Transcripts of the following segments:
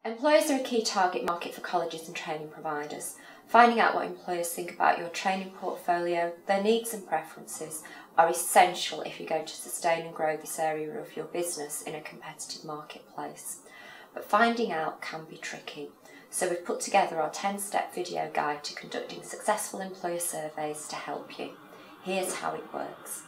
Employers are a key target market for colleges and training providers. Finding out what employers think about your training portfolio, their needs and preferences are essential if you're going to sustain and grow this area of your business in a competitive marketplace. But finding out can be tricky, so we've put together our 10-step video guide to conducting successful employer surveys to help you. Here's how it works.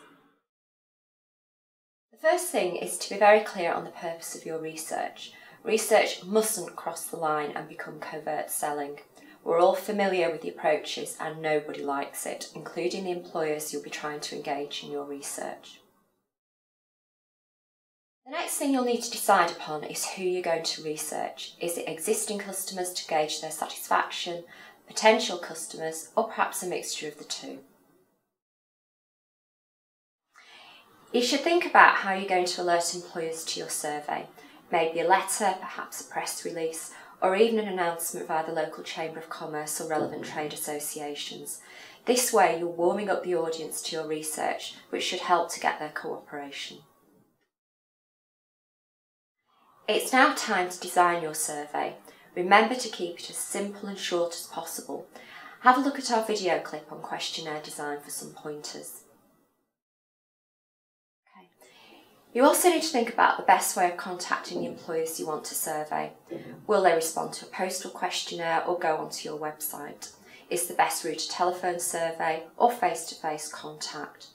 The first thing is to be very clear on the purpose of your research. Research mustn't cross the line and become covert selling. We're all familiar with the approaches and nobody likes it, including the employers you'll be trying to engage in your research. The next thing you'll need to decide upon is who you're going to research. Is it existing customers to gauge their satisfaction, potential customers, or perhaps a mixture of the two? You should think about how you're going to alert employers to your survey. Maybe a letter, perhaps a press release, or even an announcement via the local Chamber of Commerce or relevant trade associations. This way you're warming up the audience to your research, which should help to get their cooperation. It's now time to design your survey. Remember to keep it as simple and short as possible. Have a look at our video clip on questionnaire design for some pointers. You also need to think about the best way of contacting the employers you want to survey. Will they respond to a postal questionnaire or go onto your website? Is the best route a telephone survey or face-to-face contact?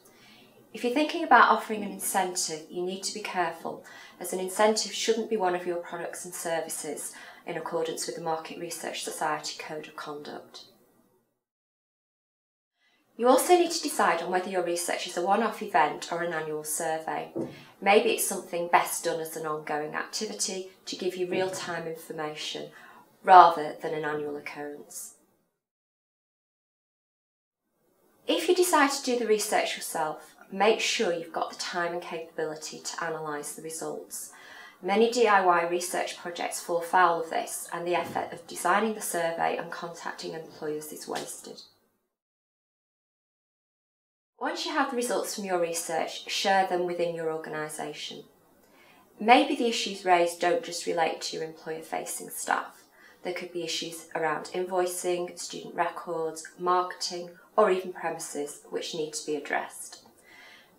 If you're thinking about offering an incentive, you need to be careful, as an incentive shouldn't be one of your products and services in accordance with the Market Research Society Code of Conduct. You also need to decide on whether your research is a one-off event or an annual survey. Maybe it's something best done as an ongoing activity to give you real-time information rather than an annual occurrence. If you decide to do the research yourself, make sure you've got the time and capability to analyse the results. Many DIY research projects fall foul of this, and the effort of designing the survey and contacting employers is wasted. Once you have the results from your research, share them within your organisation. Maybe the issues raised don't just relate to your employer-facing staff. There could be issues around invoicing, student records, marketing, or even premises, which need to be addressed.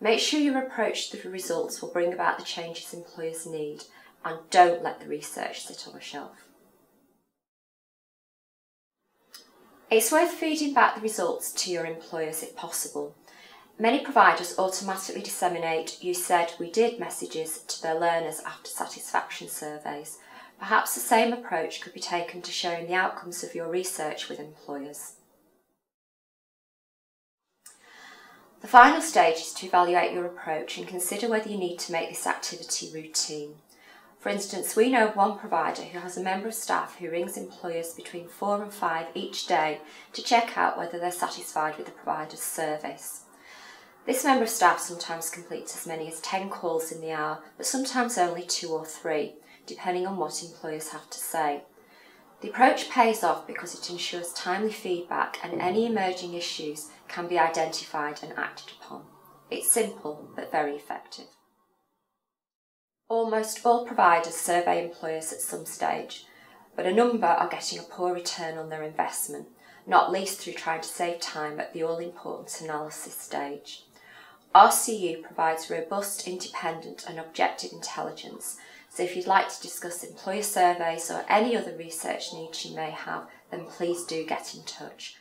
Make sure your approach to the results will bring about the changes employers need, and don't let the research sit on a shelf. It's worth feeding back the results to your employers if possible. Many providers automatically disseminate "you said we did" messages to their learners after satisfaction surveys. Perhaps the same approach could be taken to sharing the outcomes of your research with employers. The final stage is to evaluate your approach and consider whether you need to make this activity routine. For instance, we know of one provider who has a member of staff who rings employers between 4 and 5 each day to check out whether they're satisfied with the provider's service. This member of staff sometimes completes as many as 10 calls in the hour, but sometimes only 2 or 3, depending on what employers have to say. The approach pays off because it ensures timely feedback and any emerging issues can be identified and acted upon. It's simple but very effective. Almost all providers survey employers at some stage, but a number are getting a poor return on their investment, not least through trying to save time at the all-important analysis stage. RCU provides robust, independent and objective intelligence, so if you'd like to discuss employer surveys or any other research needs you may have, then please do get in touch.